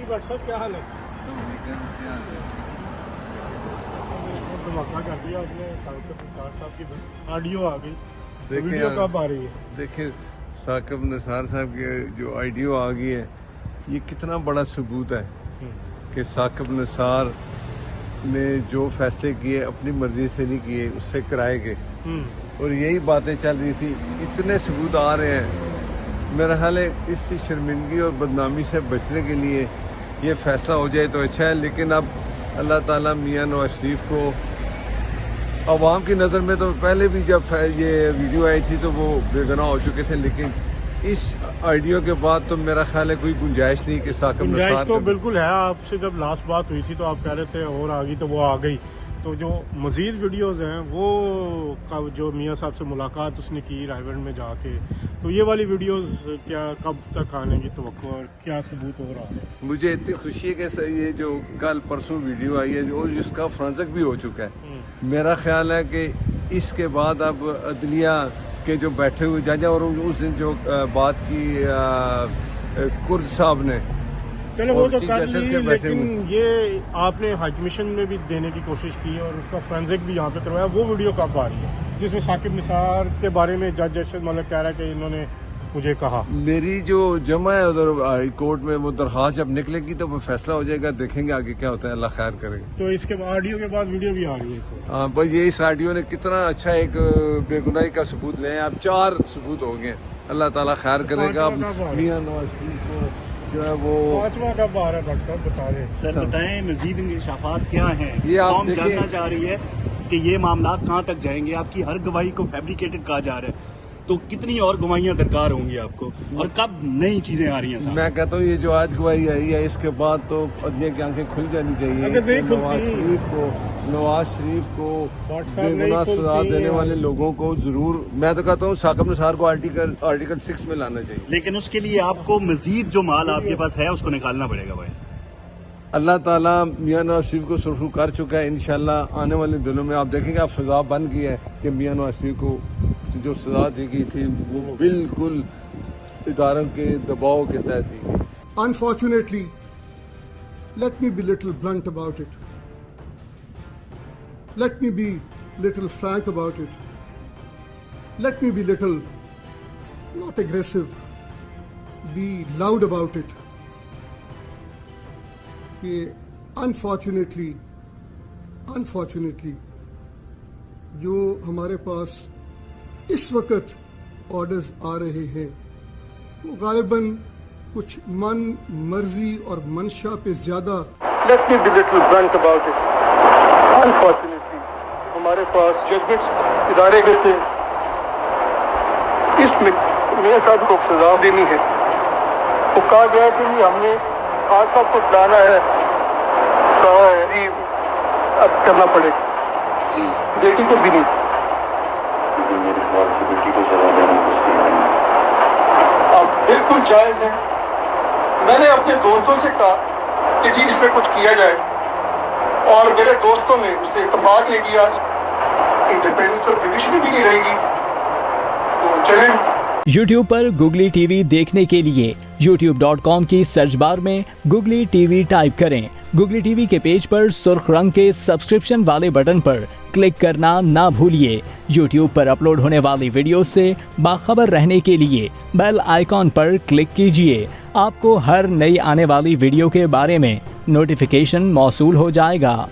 Doctor साहब क्या हाल है? धमाका कर दिया आपने, साकिब निसार साहब की ऑडियो आ गई, वीडियो कब आ रही है? देखिए साकिब निसार साहब की जो ऑडियो आ गई है, ये कितना बड़ा सबूत है कि साकिब निसार ने जो फैसले किए अपनी मर्जी से नहीं किए, उससे कराए गए। और यही बातें चल रही थी, इतने सबूत आ रहे हैं। मेरा ख्याल है इस शर्मिंदगी और बदनामी से बचने के लिए ये फैसला हो जाए तो अच्छा है, लेकिन अब अल्लाह ताला मियां नवाज शरीफ को, अवाम की नज़र में तो पहले भी जब ये वीडियो आई थी तो वो बेगुनाह हो चुके थे, लेकिन इस ऑडियो के बाद तो मेरा ख्याल है कोई गुंजाइश नहीं कि साकिब निसार। गुंजाइश तो बिल्कुल है। आपसे जब लास्ट बात हुई थी तो आप कह रहे थे और आ गई, तो वो आ गई। तो जो मज़ीद वीडियोस हैं वो जो मियां साहब से मुलाकात उसने की रायगढ़ में जाके, तो ये वाली वीडियोस क्या कब तक आने की तवक्को और क्या सबूत हो रहा है? मुझे इतनी खुशी है कि ये जो कल परसों वीडियो आई है और जिसका फ्रांसक भी हो चुका है, मेरा ख्याल है कि इसके बाद अब अदलिया के जो बैठे हुए जज, और उस दिन जो बात की कुर्द साहब ने, चलो वो तो कर ली, लेकिन ये आपने हाई कमीशन में भी देने की कोशिश की और उसका फ्रेंसिक भी यहाँ पे करवाया। वो वीडियो कब आ रही है जिसमें साकिब निसार के बारे में जज अरशद मलिक कह रहा है कि इन्होंने मुझे कहा? मेरी जो जमा है उधर हाई कोर्ट में, वो दरख्वास्त जब निकलेगी तो वो फैसला हो जाएगा, देखेंगे आगे क्या होता है, अल्लाह खैर करेगा। तो इसके ऑडियो के बाद वीडियो भी आ रही है? हाँ भाई, ये इस ऑडियो ने कितना अच्छा एक बेगुनाही का सबूत ले, अब 4 सबूत हो गए। अल्लाह ताला खैर करेगा। मियां नवाज शरीफ को जो है वो 5वां कब आ रहा है डॉक्टर साहब बता दें? सर बताएं मजीद इंकशाफात क्या हैं? ये आप कौम जानना चाह रही है कि ये मामला कहाँ तक जाएंगे। आपकी हर गवाही को फैब्रिकेटेड कहा जा रहा है, तो कितनी और गवाहियां दरकार होंगी आपको, और कब नई चीजें आ रही हैं? मैं कहता हूँ ये जो आज गवाही आई है, इसके बाद तो अदलिया की आंखें खुल जानी चाहिए। नवाज शरीफ को बेगुनाह सजा देने वाले लोगों को जरूर, मैं तो कहता हूँ साकिब निसार को आर्टिकल 6 में लाना चाहिए। लेकिन उसके लिए आपको मजीद जो माल आपके पास है उसको निकालना पड़ेगा भाई। अल्लाह ताला मियां नवाज शरीफ को सुरखरू कर चुका है। इंशाल्लाह आने वाले दिनों में आप देखेंगे, आप फिजा बन गई है कि मियां नवाज शरीफ को जो सजा दी गई थी वो बिल्कुल इदारों के दबाव के तहत दी गई। Unfortunately, let me be little blunt about it. Let me be little frank about it. Let me be little not aggressive, be loud about it. कि unfortunately जो हमारे पास इस वक्त ऑर्डर्स आ रहे हैं वो गालिबन कुछ मन मर्जी और मंशा पे ज्यादा। Let me be little blunt about it. Unfortunately हमारे पास जजमेंट्स इदारे गए थे, इसमें मियां साहब को सजा देनी है। वो कहा गया कि हमने खास साहब को बुलाना है, कहा है जी अब करना पड़ेगा। बेटी को भी नहीं, मेरे ख्याल से बेटी को सजा देना मुश्किल है। अब बिल्कुल जायज है। मैंने अपने दोस्तों से कहा कि जी इसमें कुछ किया जाए, और मेरे दोस्तों ने उससे इत्तेफाक ले लिया। इंडिपेंडेंस और जुडिशरी भी नहीं रहेगी, तो चलें। YouTube पर Googly TV देखने के लिए youtube.com की सर्च बार में Googly TV टाइप करें। Googly TV के पेज पर सुर्ख रंग के सब्सक्रिप्शन वाले बटन पर क्लिक करना ना भूलिए। YouTube पर अपलोड होने वाली वीडियो से बाखबर रहने के लिए बेल आइकॉन पर क्लिक कीजिए। आपको हर नई आने वाली वीडियो के बारे में नोटिफिकेशन मौसूल हो जाएगा।